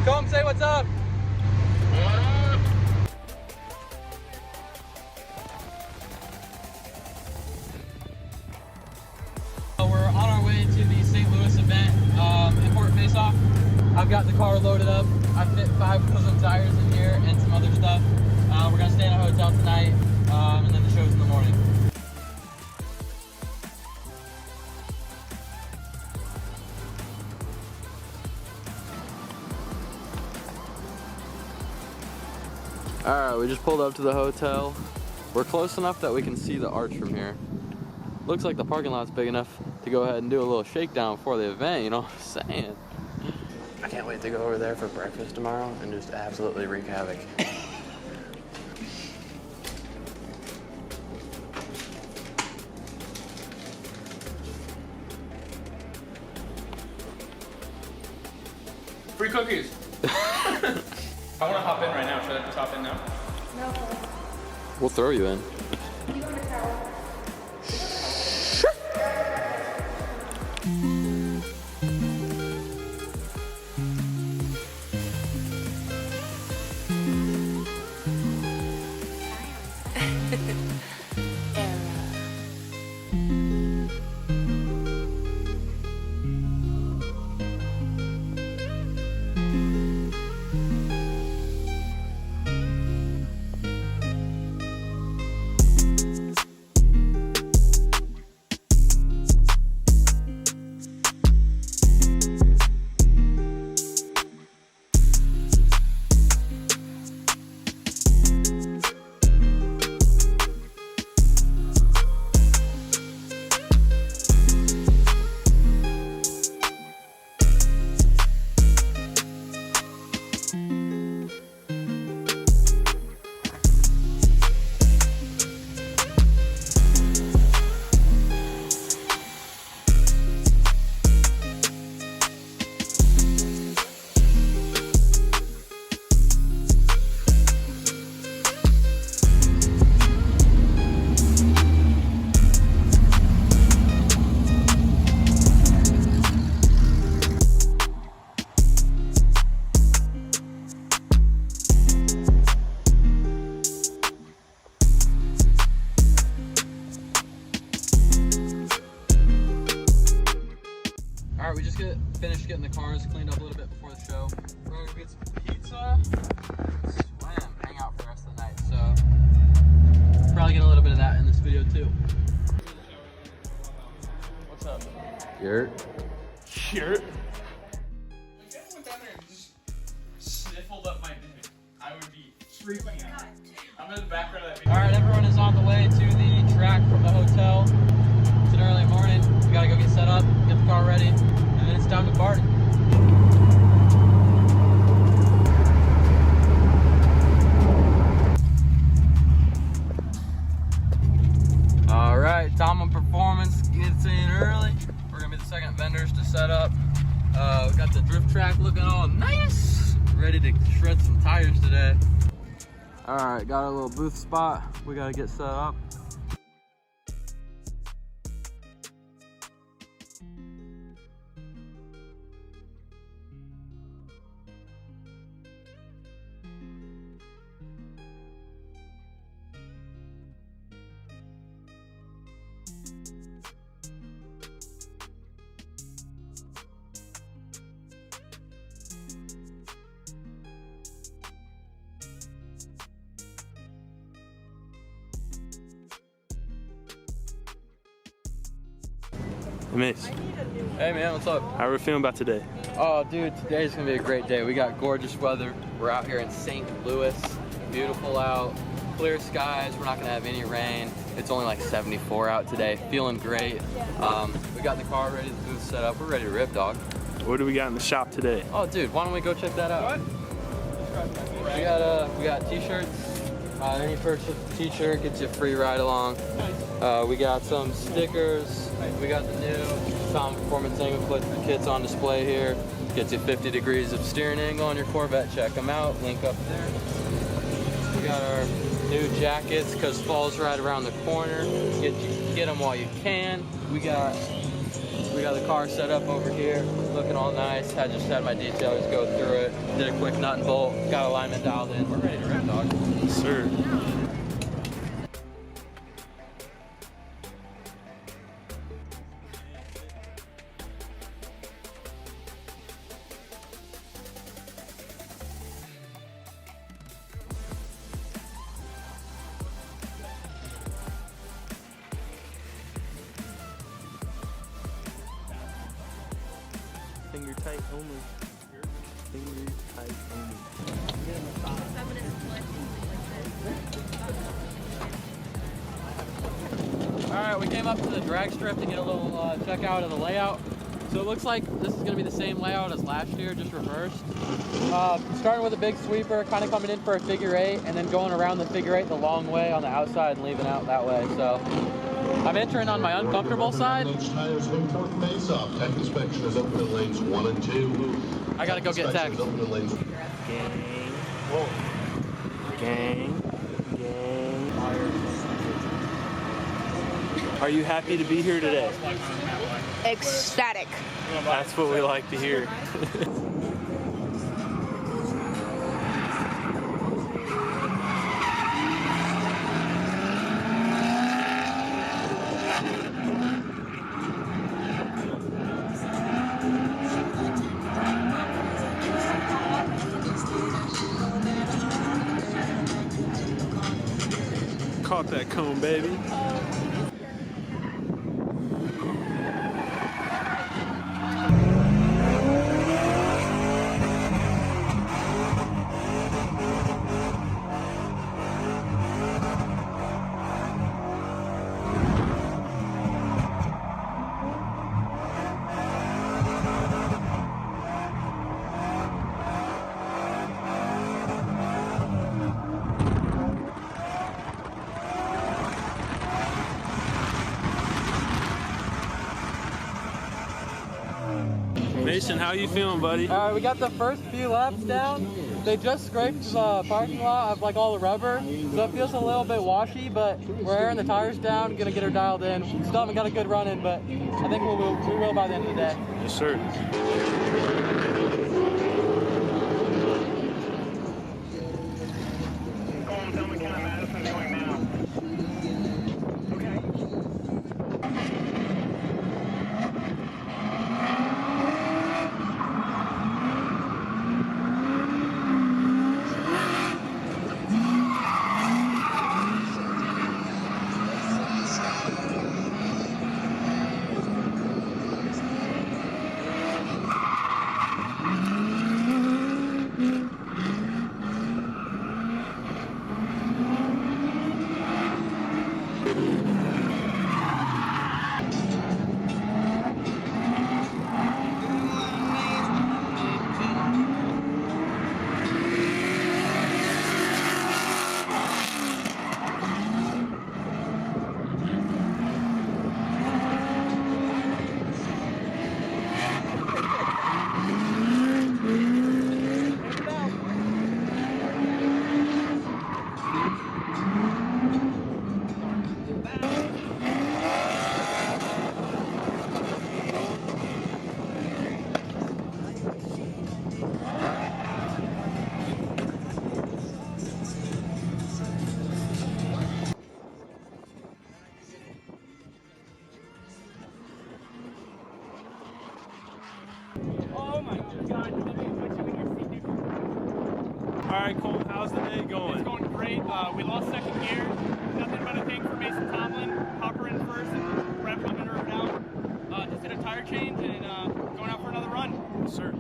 Come say what's up. We're on our way to the St. Louis event, import face-off. I've got the car loaded up. I fit 5 wheels of tires in here and some other stuff. We're gonna stay in a hotel tonight, and then the show's in the morning. Alright, we just pulled up to the hotel. We're close enough that we can see the arch from here. Looks like the parking lot's big enough to go ahead and do a little shakedown before the event, you know what I'm saying? I can't wait to go over there for breakfast tomorrow and just absolutely wreak havoc. Free cookies. I want to hop in right now. Should I just hop in now? No. We'll throw you in. You go to shower. Alright, we just finished getting the cars cleaned up a little bit before the show. We're gonna go get some pizza, swim, hang out for the rest of the night. So, probably get a little bit of that in this video too. What's up? Yurt. Yurt? If anyone went down there and just sniffled up my dick, I would be freaking out. I'm in the background of that video. Alright, everyone is on the way to the track from the hotel. It's an early morning. We gotta go get set up, get the car ready, and then it's time to party. Alright, Tom Performance gets in early. We're gonna be the second vendors to set up. We got the drift track looking all nice. Ready to shred some tires today. Alright, got our little booth spot. We gotta get set up. Mace, Hey man, what's up? how are we feeling about today? Oh dude, today's gonna be a great day. We got gorgeous weather. We're out here in St. Louis. Beautiful out, clear skies. We're not gonna have any rain. It's only like 74 out today. Feeling great. We got the car ready, the booth set up. We're ready to rip, dog. What do we got in the shop today? Oh dude, why don't we go check that out? We got t-shirts. Any purchase of a t-shirt gets you a free ride along. We got some stickers. We got the new Tom Performance angle clip kits on display here. Gets you 50 degrees of steering angle on your Corvette. Check them out. Link up there. We got our new jackets because fall's right around the corner. Get them while you can. We got the car set up over here. looking all nice. I just had my detailers go through it, did a quick nut and bolt, got alignment dialed in. We're ready to rip, dog. Yes, sir. Finger tight only. Finger tight only. Alright, we came up to the drag strip to get a little check out of the layout. So it looks like this is going to be the same layout as last year, just reversed. Starting with a big sweeper, kind of coming in for a figure eight, and then going around the figure eight the long way on the outside and leaving out that way. So I'm entering on my uncomfortable side. Tires import face off. Tech inspection is open in lanes 1 and 2. I gotta go get tech. Open in lanes. Gang. Whoa. Gang. Are you happy to be here today? Ecstatic. That's what we like to hear. Caught that cone, baby. Mason, how you feeling, buddy? Alright, we got the first few laps down. They just scraped the parking lot of like all the rubber, so it feels a little bit washy, but we're airing the tires down, gonna get her dialed in. Still haven't got a good run in, but I think we will by the end of the day. Yes, sir. All right, Cole, how's the day going? It's going great. We lost second gear. Nothing but a thing for Mason Tomlin. Hopper in first and Brett coming her out. Just did a tire change and going out for another run. Yes, sir.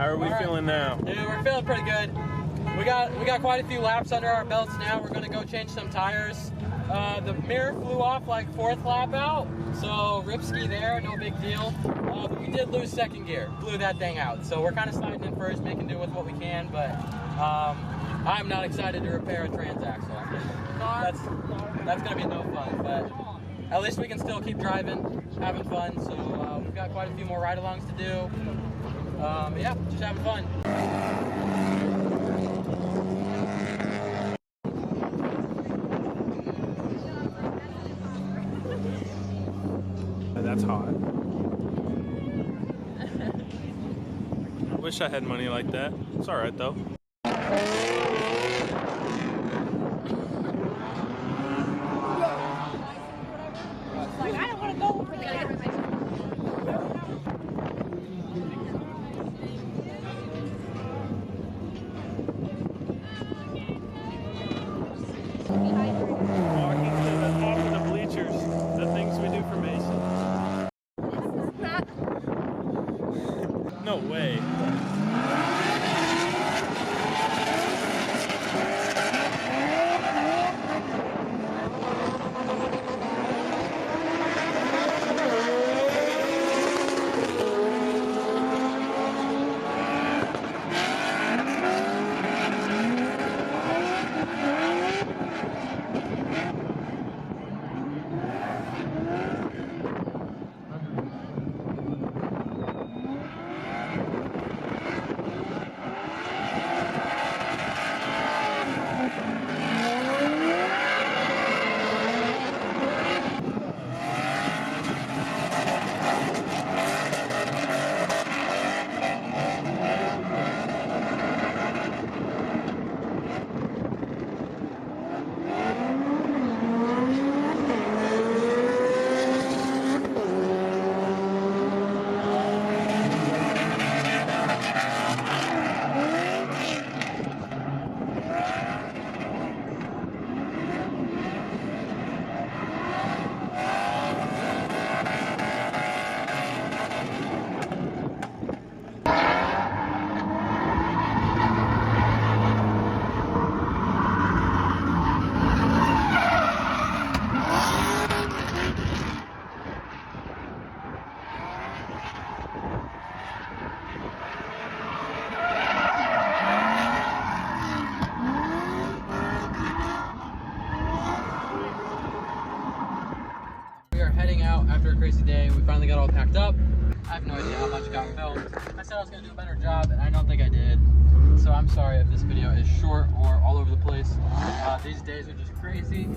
How are we feeling now? Dude, we're feeling pretty good. We got quite a few laps under our belts now. We're gonna go change some tires. The mirror flew off like 4th lap out, so ripski there, no big deal. But we did lose 2nd gear, blew that thing out. So we're kind of sliding in first, making do with what we can, but I'm not excited to repair a transaxle. That's gonna be no fun, but at least we can still keep driving, having fun. So we've got quite a few more ride-alongs to do. Yeah, just having fun. That's hot. I wish I had money like that. It's all right though. Like, I don't want to go over there. Walking to the top of the bleachers, the things we do for Mason. No way. Heading out after a crazy day. We finally got all packed up. I have no idea how much got filmed. I said I was going to do a better job, and I don't think I did. So I'm sorry if this video is short or all over the place. These days are just crazy,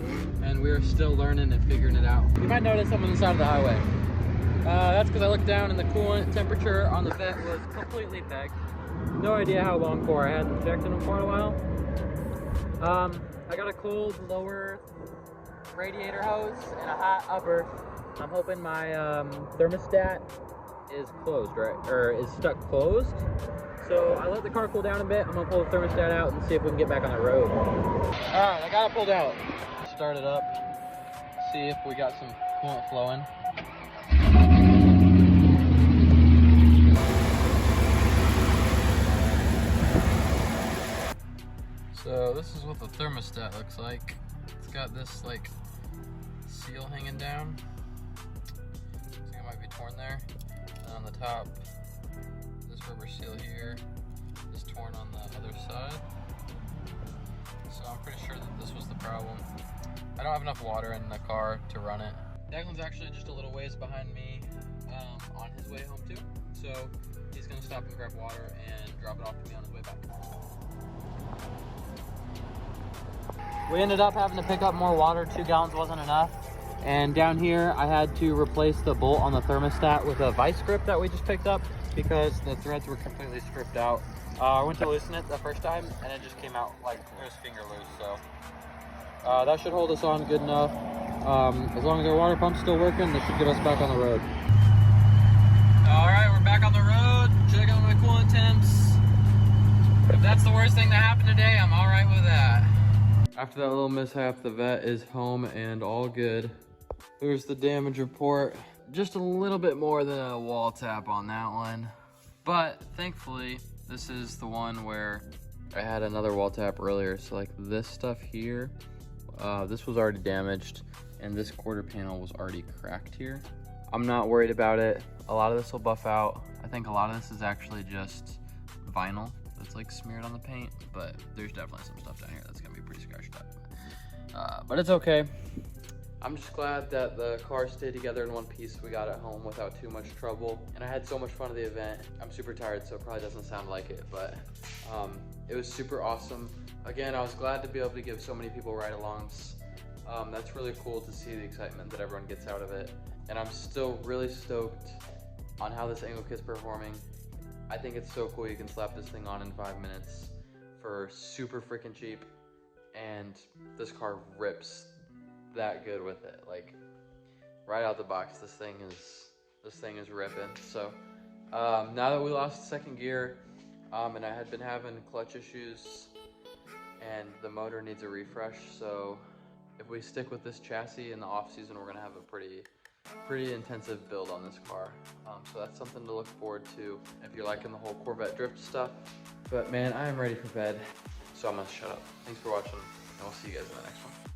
and we're still learning and figuring it out. You might notice I'm on the side of the highway. That's because I looked down and the coolant temperature on the vent was completely pegged. No idea how long for. I hadn't checked in them for a while. I got a cold lower radiator hose and a hot upper. I'm hoping my thermostat is closed, right? Or is stuck closed. So I let the car cool down a bit. I'm gonna pull the thermostat out and see if we can get back on the road. All right, I got it pulled out. Start it up. See if we got some coolant flowing. So this is what the thermostat looks like. It's got this like seal hanging down. I think it might be torn there. And on the top, this rubber seal here is torn on the other side. So I'm pretty sure that this was the problem. I don't have enough water in the car to run it. Declan's actually just a little ways behind me on his way home too. So he's gonna stop and grab water and drop it off to me on his way back. We ended up having to pick up more water. 2 gallons wasn't enough. And down here, I had to replace the bolt on the thermostat with a vice grip that we just picked up because the threads were completely stripped out. I went to loosen it the first time and it just came out like it was finger loose. So that should hold us on good enough. As long as our water pump's still working, this should get us back on the road. All right, we're back on the road. Checking on my coolant temps. If that's the worst thing that happened today, I'm all right with that. After that little mishap, the vet is home and all good. Here's the damage report. Just a little bit more than a wall tap on that one. But thankfully, This is the one where I had another wall tap earlier. So like this stuff here, this was already damaged and this quarter panel was already cracked here. I'm not worried about it. A lot of this will buff out. I think a lot of this is actually just vinyl that's like smeared on the paint, but there's definitely some stuff down here that's gonna be pretty scratched up. But it's okay. I'm just glad that the car stayed together in one piece. We got it home without too much trouble. And I had so much fun at the event. I'm super tired, so it probably doesn't sound like it, but it was super awesome. Again, I was glad to be able to give so many people ride-alongs. That's really cool to see the excitement that everyone gets out of it. And I'm still really stoked on how this angle kit's performing. I think it's so cool you can slap this thing on in 5 minutes for super freaking cheap. And this car rips that good with it. Like right out the box, this thing is ripping. So now that we lost second gear, and I had been having clutch issues and the motor needs a refresh, so if we stick with this chassis in the off season, we're gonna have a pretty intensive build on this car. So that's something to look forward to if you're liking the whole Corvette drift stuff. But man, I am ready for bed, so I'm gonna shut up. Thanks for watching, and we'll see you guys in the next one.